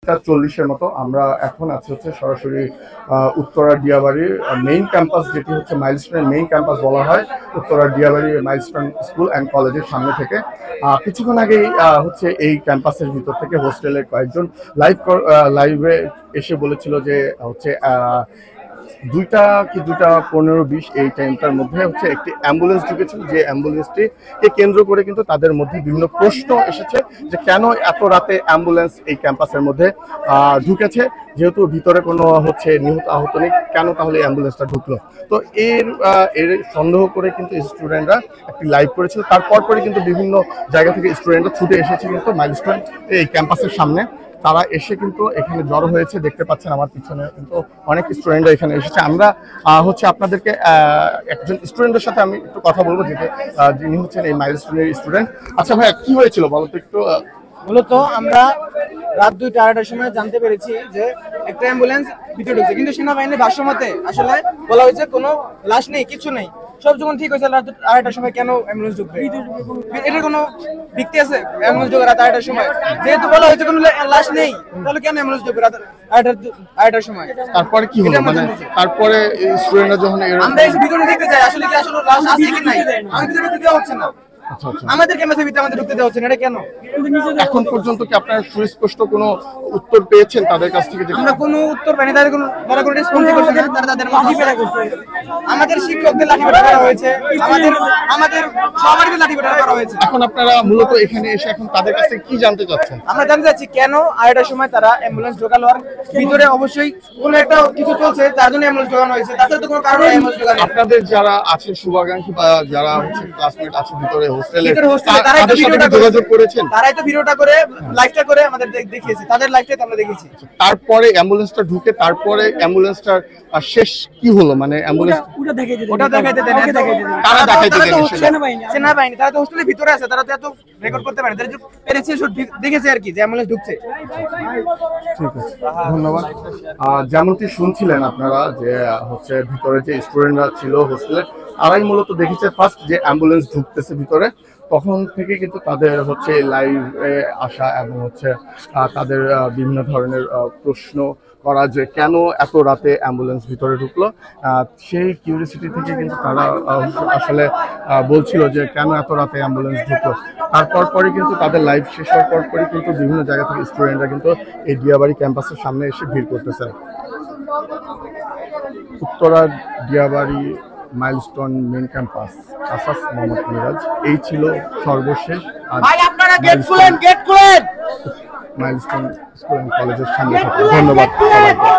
40-এর মতো। আমরা এখন আছি হচ্ছে সরাসরি উত্তরা ডিয়াবাড়ির মেইন ক্যাম্পাস, যেটি হচ্ছে মাইলস্টোনের মেইন ক্যাম্পাস বলা হয়, Uttara Diabari milestone school and কলেজের সামনে থেকে। কিছুক্ষণ আগেই হচ্ছে এই ক্যাম্পাসের ভিতর থেকে হোস্টেলের কয়েকজন লাইভে এসে বলেছিল যে হচ্ছে 2টা কি 2:15-20 এই টাইমটার মধ্যে হচ্ছে একটি অ্যাম্বুলেন্স ঢুকেছিল, যে অ্যাম্বুলেন্সটিকে কেন্দ্র করে কিন্তু তাদের মধ্যে বিভিন্ন প্রশ্ন এসেছে যে কেন এত রাতে অ্যাম্বুলেন্স এই ক্যাম্পাসের মধ্যে ঢুকেছে, যেহেতু ভিতরে কোনো হচ্ছে নিহত আহত নেই, কেন তাহলে অ্যাম্বুলেন্সটা ঢুকলো। তো এর সন্দেহ করে কিন্তু স্টুডেন্টরা একটি লাইভ করেছিল। তারপর কিন্তু বিভিন্ন জায়গা থেকে স্টুডেন্টরা ছুটে এসেছে কিন্তু মাইলস্টোন এই ক্যাম্পাসের সামনে। তারা এসে কিন্তু এখানে জড়ো হয়েছে, দেখতে পাচ্ছেন আমার পিছনে কিন্তু অনেক স্টুডেন্টরা এখানে এসেছে। আমরা হচ্ছে আপনাদেরকে একজন স্টুডেন্টের সাথে আমি একটু কথা বলবো, যিনি হচ্ছেন এই মাইলস্টোনের স্টুডেন্ট। আচ্ছা ভাইয়া, কি হয়েছিল বলতো একটু। মূলত আমরা রাত 2টা-2:30টার সময় জানতে পেরেছি যে একটা অ্যাম্বুলেন্স ভিতরে ঢুকছে, কিন্তু সেনাবাহিনীর ভাষ্যমতে আসলে বলা হয়েছে কোনো লাশ নেই, কিছু নেই। সব যখন ঠিক হয়েছে রাত 2:30টার সময় কেন অ্যাম্বুলেন্স ঢুকবে, এটার কোনো ভিত্তি আছে? অ্যাম্বুলেন্স ঢুকে রাত 2:30টার সময়, যেহেতু বলা হয়েছে কোনো লাশ নেই, তাহলে কেন অ্যাম্বুলেন্স ঢুকবে রাত 2:30টার সময়? তারপরে কি হলো, মানে তারপরে স্টুডেন্টরা যখন আমরা এসে ভিতরে দেখতে যাই, আসলে কি আসলে লাশ আছে কি নাই, আমাদের ভিতরে ঢুকতে হচ্ছে না। আমাদের ক্যাম্পাসের ভিতরে আমাদের ঢুকতে দেওয়া হচ্ছে না, এটা কেন? এখন পর্যন্ত কি আপনারা সুস্পষ্ট কোনো উত্তর পেয়েছেন তাদের কাছ থেকে? আমরা কোনো উত্তর পাইনি, তারা কোনো রেসপন্স করছে না। তারা তাদের লাঠি পেটা করছে, আমাদের শিক্ষকদের লাঠি পেটা করা হয়েছে, আমাদের সবারই লাঠি পেটা করা হয়েছে। এখন আপনারা মূলত এখানে এসে এখন তাদের কাছ থেকে কি জানতে চাচ্ছেন? আমরা জানতে চাচ্ছি কেন 2:30টার সময় তারা অ্যাম্বুলেন্স ঢোকালো, আর ভিতরে অবশ্যই কোনো একটা কিছু চলছে তার জন্য অ্যাম্বুলেন্স ঢোকানো হয়েছে, তাছাড়া তো কোনো কারণে অ্যাম্বুলেন্স ঢোকানো। আপনাদের যারা আছে শুভাকাঙ্ক্ষী বা যারা হচ্ছে ক্লাসমেট আছে ভিতরে হোস্টেলে, তারাই তো ভিডিওটা যোগাযোগ করেছেন, তারাই তো ভিডিওটা করে লাইভটা করে আমাদের দেখিয়েছে, তাদের লাইভটাই আমরা দেখেছি। তারপরে অ্যাম্বুলেন্সটা ঢুকে তারপরে অ্যাম্বুলেন্সটার শেষ কি হলো, মানে অ্যাম্বুলেন্স ওটা দেখাইতে দেন, তারা দেখাইতে দেন সেনাবাহিনী, তারা তো হোস্টেলের ভিতরে আছে, তারা তো এত রেকর্ড করতে পারে, তারা পেরেছে দেখেছে আর কি যে অ্যাম্বুলেন্স ঢুকছে। ঠিক আছে, ধন্যবাদ। যেমনটি শুনছিলেন আপনারা যে হচ্ছে ভিতরে যে স্টুডেন্টরা ছিল হোস্টেলে, তারাই মূলত দেখেছে ফার্স্ট যে অ্যাম্বুলেন্স ঢুকতেছে ভিতরে, তখন থেকে কিন্তু তাদের হচ্ছে লাইভে আসা এবং হচ্ছে তাদের বিভিন্ন ধরনের প্রশ্ন করা যে কেন এত রাতে অ্যাম্বুলেন্স ভিতরে ঢুকলো, সেই কিউরিয়াসিটি থেকে কিন্তু তারা আসলে বলছিল যে কেন এত রাতে অ্যাম্বুলেন্স ঢুকলো। তারপরে কিন্তু তাদের লাইভ শেষ হওয়ার পরে কিন্তু বিভিন্ন জায়গা থেকে স্টুডেন্টরা কিন্তু এই ডিয়াবাড়ি ক্যাম্পাসের সামনে এসে ভিড় করতেছে। Uttara Diabari Milestone main campus, আসাস মোহাম্মদ মিরাজ। এই ছিল সর্বশেষ মাইলস্টোন স্কুল অ্যান্ড কলেজের সামনে থেকে। ধন্যবাদ সবাইকে।